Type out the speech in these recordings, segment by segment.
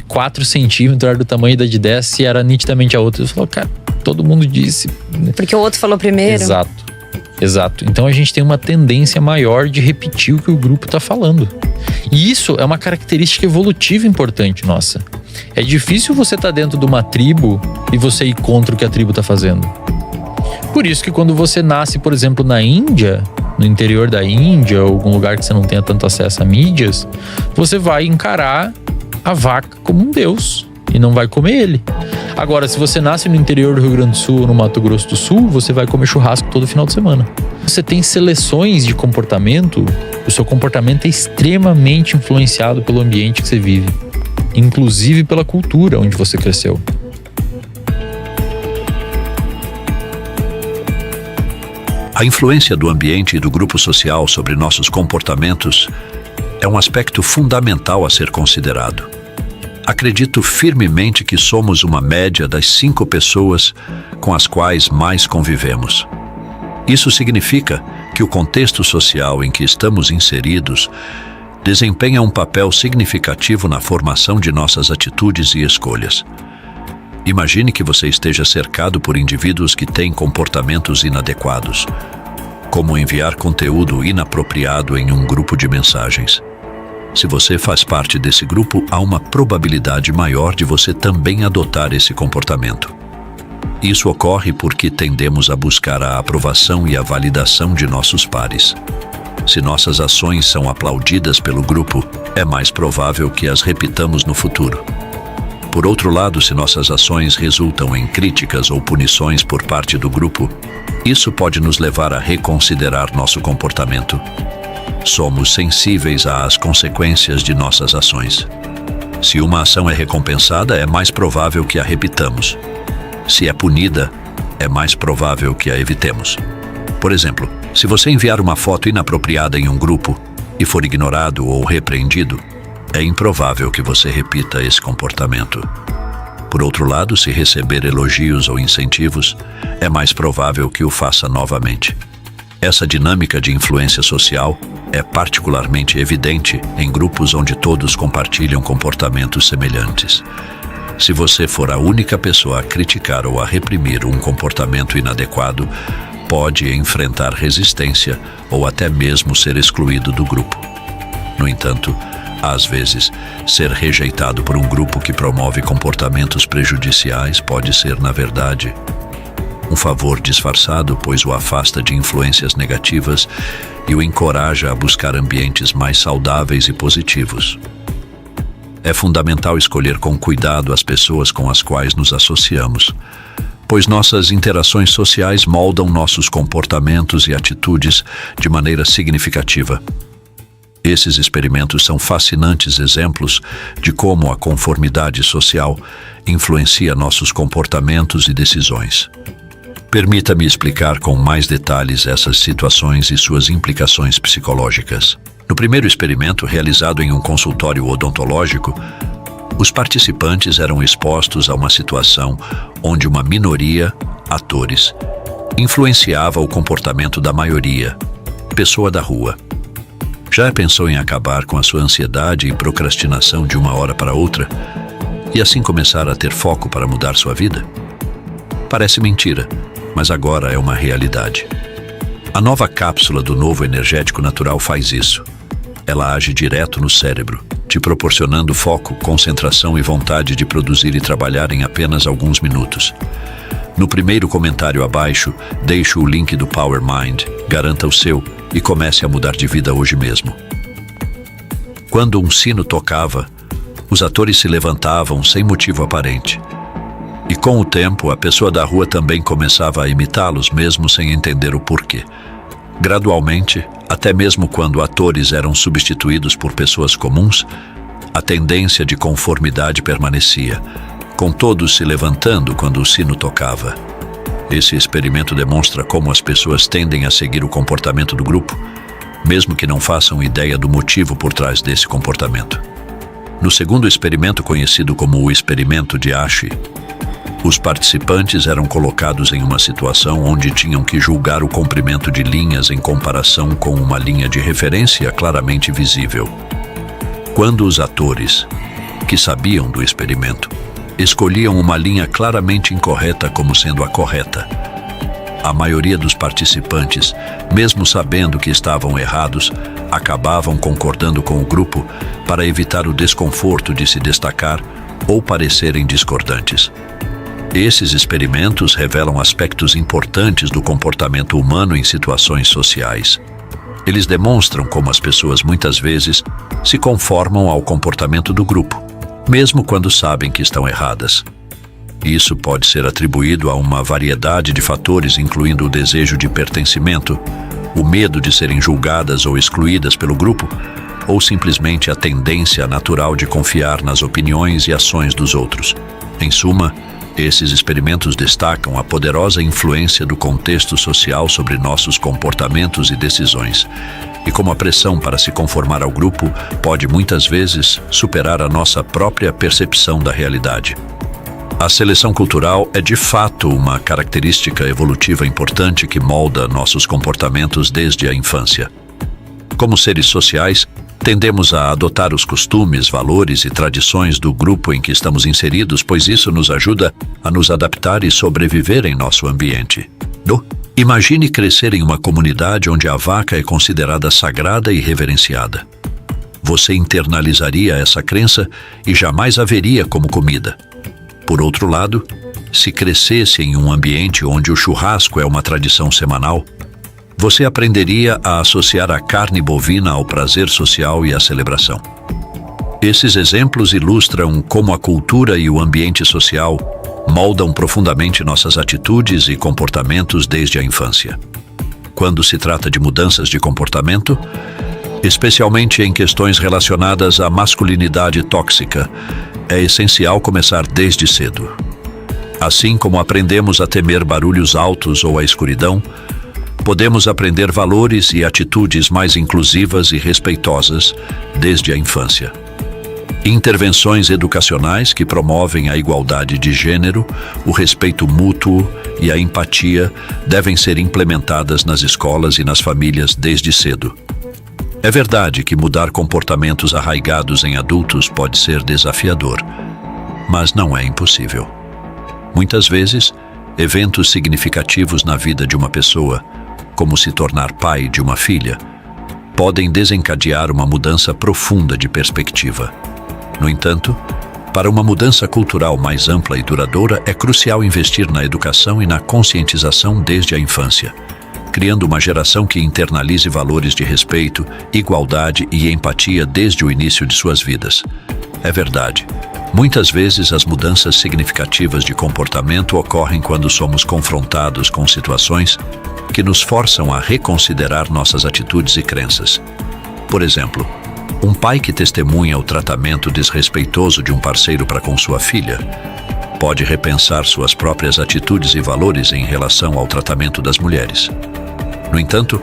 4 centímetros era do tamanho da de 10 se era nitidamente a outra. Eu falo, cara, todo mundo disse. Porque o outro falou primeiro. Exato. Então a gente tem uma tendência maior de repetir o que o grupo tá falando. E isso é uma característica evolutiva importante nossa. É difícil você estar dentro de uma tribo e você ir contra o que a tribo tá fazendo. Por isso que quando você nasce, por exemplo, na Índia, no interior da Índia, ou algum lugar que você não tenha tanto acesso a mídias, você vai encarar a vaca como um deus e não vai comer ele. Agora, se você nasce no interior do Rio Grande do Sul ou no Mato Grosso do Sul, você vai comer churrasco todo final de semana. Você tem seleções de comportamento, o seu comportamento é extremamente influenciado pelo ambiente que você vive, inclusive pela cultura onde você cresceu. A influência do ambiente e do grupo social sobre nossos comportamentos é um aspecto fundamental a ser considerado. Acredito firmemente que somos uma média das 5 pessoas com as quais mais convivemos. Isso significa que o contexto social em que estamos inseridos desempenha um papel significativo na formação de nossas atitudes e escolhas. Imagine que você esteja cercado por indivíduos que têm comportamentos inadequados, como enviar conteúdo inapropriado em um grupo de mensagens. Se você faz parte desse grupo, há uma probabilidade maior de você também adotar esse comportamento. Isso ocorre porque tendemos a buscar a aprovação e a validação de nossos pares. Se nossas ações são aplaudidas pelo grupo, é mais provável que as repitamos no futuro. Por outro lado, se nossas ações resultam em críticas ou punições por parte do grupo, isso pode nos levar a reconsiderar nosso comportamento. Somos sensíveis às consequências de nossas ações. Se uma ação é recompensada, é mais provável que a repitamos. Se é punida, é mais provável que a evitemos. Por exemplo, se você enviar uma foto inapropriada em um grupo e for ignorado ou repreendido, é improvável que você repita esse comportamento. Por outro lado, se receber elogios ou incentivos, é mais provável que o faça novamente. Essa dinâmica de influência social é particularmente evidente em grupos onde todos compartilham comportamentos semelhantes. Se você for a única pessoa a criticar ou a reprimir um comportamento inadequado, pode enfrentar resistência ou até mesmo ser excluído do grupo. No entanto, às vezes, ser rejeitado por um grupo que promove comportamentos prejudiciais pode ser, na verdade, um favor disfarçado, pois o afasta de influências negativas e o encoraja a buscar ambientes mais saudáveis e positivos. É fundamental escolher com cuidado as pessoas com as quais nos associamos, pois nossas interações sociais moldam nossos comportamentos e atitudes de maneira significativa. Esses experimentos são fascinantes exemplos de como a conformidade social influencia nossos comportamentos e decisões. Permita-me explicar com mais detalhes essas situações e suas implicações psicológicas. No primeiro experimento, realizado em um consultório odontológico, os participantes eram expostos a uma situação onde uma minoria, atores, influenciava o comportamento da maioria, pessoa da rua. Já pensou em acabar com a sua ansiedade e procrastinação de uma hora para outra e assim começar a ter foco para mudar sua vida? Parece mentira, mas agora é uma realidade. A nova cápsula do novo energético natural faz isso. Ela age direto no cérebro, te proporcionando foco, concentração e vontade de produzir e trabalhar em apenas alguns minutos. No primeiro comentário abaixo, deixo o link do Power Mind, garanta o seu e comece a mudar de vida hoje mesmo. Quando um sino tocava, os atores se levantavam sem motivo aparente. E com o tempo, a pessoa da rua também começava a imitá-los, mesmo sem entender o porquê. Gradualmente, até mesmo quando atores eram substituídos por pessoas comuns, a tendência de conformidade permanecia, com todos se levantando quando o sino tocava. Esse experimento demonstra como as pessoas tendem a seguir o comportamento do grupo, mesmo que não façam ideia do motivo por trás desse comportamento. No segundo experimento, conhecido como o experimento de Ashi, os participantes eram colocados em uma situação onde tinham que julgar o comprimento de linhas em comparação com uma linha de referência claramente visível. Quando os atores que sabiam do experimento, escolhiam uma linha claramente incorreta como sendo a correta. A maioria dos participantes, mesmo sabendo que estavam errados, acabavam concordando com o grupo para evitar o desconforto de se destacar ou parecerem discordantes. Esses experimentos revelam aspectos importantes do comportamento humano em situações sociais. Eles demonstram como as pessoas muitas vezes se conformam ao comportamento do grupo, mesmo quando sabem que estão erradas. Isso pode ser atribuído a uma variedade de fatores, incluindo o desejo de pertencimento, o medo de serem julgadas ou excluídas pelo grupo, ou simplesmente a tendência natural de confiar nas opiniões e ações dos outros. Em suma, esses experimentos destacam a poderosa influência do contexto social sobre nossos comportamentos e decisões, e como a pressão para se conformar ao grupo pode muitas vezes superar a nossa própria percepção da realidade. A seleção cultural é de fato uma característica evolutiva importante que molda nossos comportamentos desde a infância. Como seres sociais, tendemos a adotar os costumes, valores e tradições do grupo em que estamos inseridos, pois isso nos ajuda a nos adaptar e sobreviver em nosso ambiente. Imagine crescer em uma comunidade onde a vaca é considerada sagrada e reverenciada. Você internalizaria essa crença e jamais a veria como comida. Por outro lado, se crescesse em um ambiente onde o churrasco é uma tradição semanal, você aprenderia a associar a carne bovina ao prazer social e à celebração. Esses exemplos ilustram como a cultura e o ambiente social moldam profundamente nossas atitudes e comportamentos desde a infância. Quando se trata de mudanças de comportamento, especialmente em questões relacionadas à masculinidade tóxica, é essencial começar desde cedo. Assim como aprendemos a temer barulhos altos ou a escuridão, podemos aprender valores e atitudes mais inclusivas e respeitosas desde a infância. Intervenções educacionais que promovem a igualdade de gênero, o respeito mútuo e a empatia devem ser implementadas nas escolas e nas famílias desde cedo. É verdade que mudar comportamentos arraigados em adultos pode ser desafiador, mas não é impossível. Muitas vezes, eventos significativos na vida de uma pessoa, como se tornar pai de uma filha, podem desencadear uma mudança profunda de perspectiva. No entanto, para uma mudança cultural mais ampla e duradoura, é crucial investir na educação e na conscientização desde a infância, criando uma geração que internalize valores de respeito, igualdade e empatia desde o início de suas vidas. É verdade, muitas vezes as mudanças significativas de comportamento ocorrem quando somos confrontados com situações que nos forçam a reconsiderar nossas atitudes e crenças. Por exemplo, um pai que testemunha o tratamento desrespeitoso de um parceiro para com sua filha pode repensar suas próprias atitudes e valores em relação ao tratamento das mulheres. No entanto,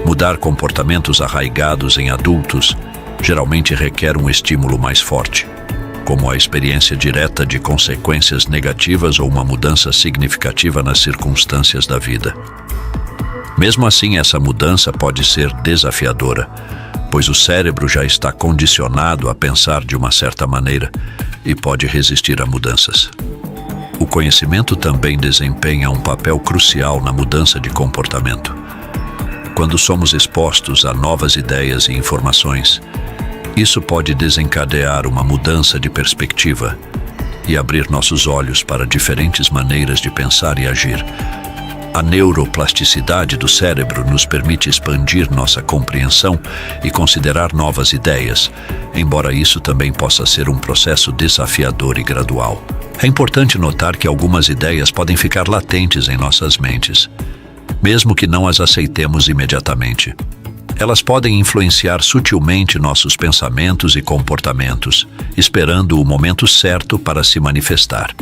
mudar comportamentos arraigados em adultos geralmente requer um estímulo mais forte, como a experiência direta de consequências negativas ou uma mudança significativa nas circunstâncias da vida. Mesmo assim, essa mudança pode ser desafiadora, pois o cérebro já está condicionado a pensar de uma certa maneira e pode resistir a mudanças. O conhecimento também desempenha um papel crucial na mudança de comportamento. Quando somos expostos a novas ideias e informações, isso pode desencadear uma mudança de perspectiva e abrir nossos olhos para diferentes maneiras de pensar e agir. A neuroplasticidade do cérebro nos permite expandir nossa compreensão e considerar novas ideias, embora isso também possa ser um processo desafiador e gradual. É importante notar que algumas ideias podem ficar latentes em nossas mentes, mesmo que não as aceitemos imediatamente. Elas podem influenciar sutilmente nossos pensamentos e comportamentos, esperando o momento certo para se manifestar.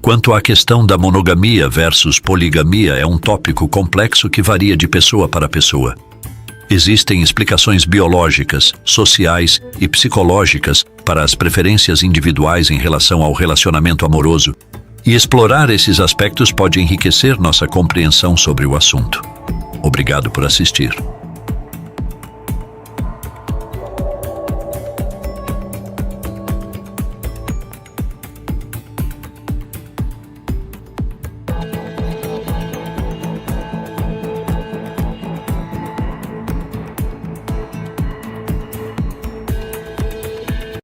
Quanto à questão da monogamia versus poligamia, é um tópico complexo que varia de pessoa para pessoa. Existem explicações biológicas, sociais e psicológicas para as preferências individuais em relação ao relacionamento amoroso, e explorar esses aspectos pode enriquecer nossa compreensão sobre o assunto. Obrigado por assistir.